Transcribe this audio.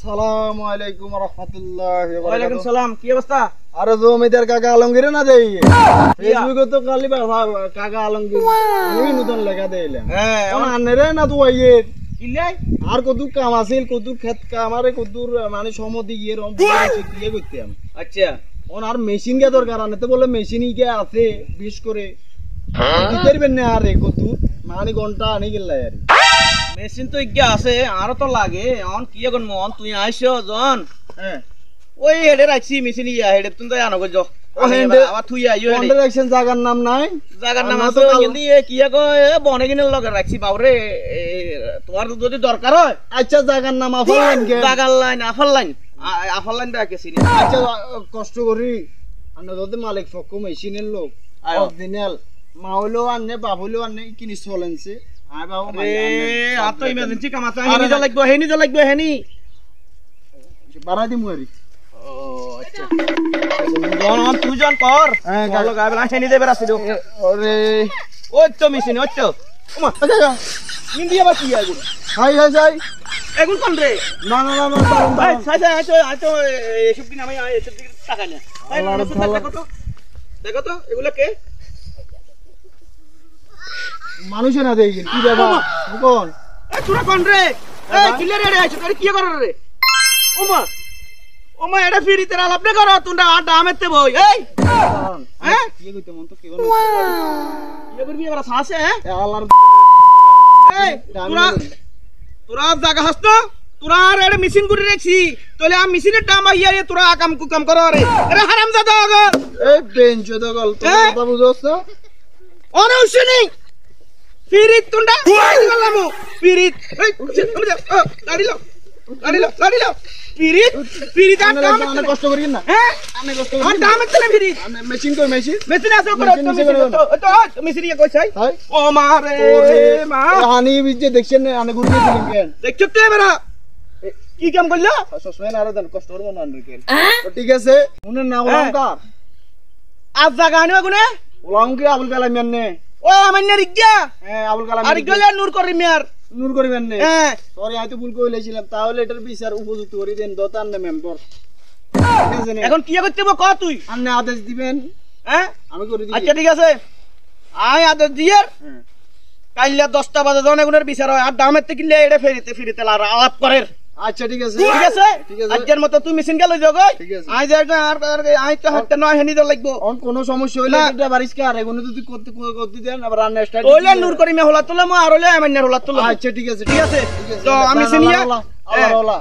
আসসালামু আলাইকুম ওয়া রাহমাতুল্লাহি ওয়া বারাকাতুহু। ওয়া আলাইকুম সালাম, কি অবস্থা? আরে জমিদার কাকা আলমগীর না দেই ফেসবুকে তো খালি কাকা আলমগীর আমি নতুন লেখা দেইলাম। হ্যাঁ, এখন আনরে না তো আইয়ে কিলাই আর কত কাম আছিল, কত ক্ষেত কাম আরে কত মানে সমতি গিয়ে রম দিয়ে করতাম। আচ্ছা, ওন আর মেশিন কে দরকার আনে তো বলে মেশিনই কে আছে বিশ করে দিতেরবেন না আরে কত মানে ঘন্টা আনি গেলাই আর মেশিন তো ইজ্ঞা আছে, আরো তো লাগে। অন কি এখন মন তুই আইছো জন? হ্যাঁ ওই হেডে রাখছি মেশিন ইয়া হেডে তুমি তো আনো গো। ও হেডে আবার তুই আইও হেডে কন্ট্রাকশন জায়গার নাম নাই, জায়গার নাম আছে কিন্তু এ কি কো বনে কিনে লগে রাখছি বাবরে। তোমার যদি দরকার হয় আচ্ছা জায়গার নাম আফল লাইন কে জায়গার লাইন আফল লাইন রাখেছি। আচ্ছা কষ্ট করি আন্না যদি মালিক ফক মেশিনের লোক অরিজিনাল মাউলো আননে বাবুলো আননে কিনি চলেনছে আই বাবু এ আ তো ইমার্জেন্সি কাম আছে, হেনি যা লাগবে হেনি বাড়াই দিমু আরি। ও আচ্ছা, জন তুই জন কর। হ্যাঁ ভালো গাবে না হেনি দেবে রাখছি। ওরে ওই তো মেশিন ওই তো ওমা আচ্ছা হিন্দি আবার কি আগুন হাই হাই হাই এগুন কোন রে? না না না না ভাই সাই সাই আইতো এসব দিন আমি এসব দিকে টাকা না। ভাই দেখো তো এগুলা কে? মানুষে না দেই কি বাবা কোন এ তোরা কোন রে? এই কিলে রে আইছো তোর কি কর রে? ওমা ওমা এটা ফিরিতে আলাপ না করো তোমরা আর দামেতে বই। এই হ্যাঁ কি কইতে মন তো কেউ কি করবি এবার সাসে? হ্যাঁ আল্লাহর এই তোরা জায়গা হাসতো তোরা আর এটা মেশিন করে রাখছি তাহলে আমি মেশিনের দাম আইয়া তোরা কাম করো। আরে আরে হারামজাদা আগল এই বেঞ্চ তো গল তো কথা বুঝছস না অনুশনি ফিরিত তুন্ডা গলামু ফিরিত এই দাঁড়িলো ফিরিত আর দাম আমি কষ্ট করি না। হ্যাঁ আমি কষ্ট আর করি দাম তো না ফিরিত আমি মেশিন কই মেশিন মেশিন আছে করো তো মেশিন ইয়া কইছাই হাই ও মারে মা হানি বিজে দেখছেন না আনে ঘুরিয়ে দিলেন কেন দেখছো তো এবারে কি কাম করলো? সসমেন আর দেন কষ্ট করব না আনরে কেন তো ঠিক আছে মনে না ওলাঙ্কার আজ জায়গা আনিবা গুনে ওলাঙ্কি আবুল কালাম এনে ও আমান্য রিগা হ্যাঁ আবুল কালাম আর গলে নূর করি মিয়ার নূর করিবেন না। হ্যাঁ সরি আমি তো ভুল কইলেছিলাম তাহলে এটার বিচার উপযুক্ত করে দেন দতান না মেম্বার এখন কি করতে হবে ক তুই? আপনি আদেশ দিবেন হ্যাঁ আমি করে দিই। আচ্ছা ঠিক আছে আই আদেশ দিয়ার কাইলা 10টা বাজে জন এগুনের বিচার হয় আর দামের থেকে কিনলে এটা ফিরিতে আলাপ করের। আচ্ছা ঠিক আছে ঠিক আছে আজকের মতো তুই মেশিন গেল যাও গই ঠিক আছে। আই যাই আর আই তো হাতে নয় হেনি দল লাগবো। অন কোনো সমস্যা হইলে এটা বারিশ কে আর এগুলো যদি করতে দেন আবার রান্না স্টার্ট ওইলে নূর করি মে হলা তোলে মো আর হলে আমান্য হলা তোলে। আচ্ছা ঠিক আছে ঠিক আছে তো আমি সিনিয়া আল্লাহ আল্লাহ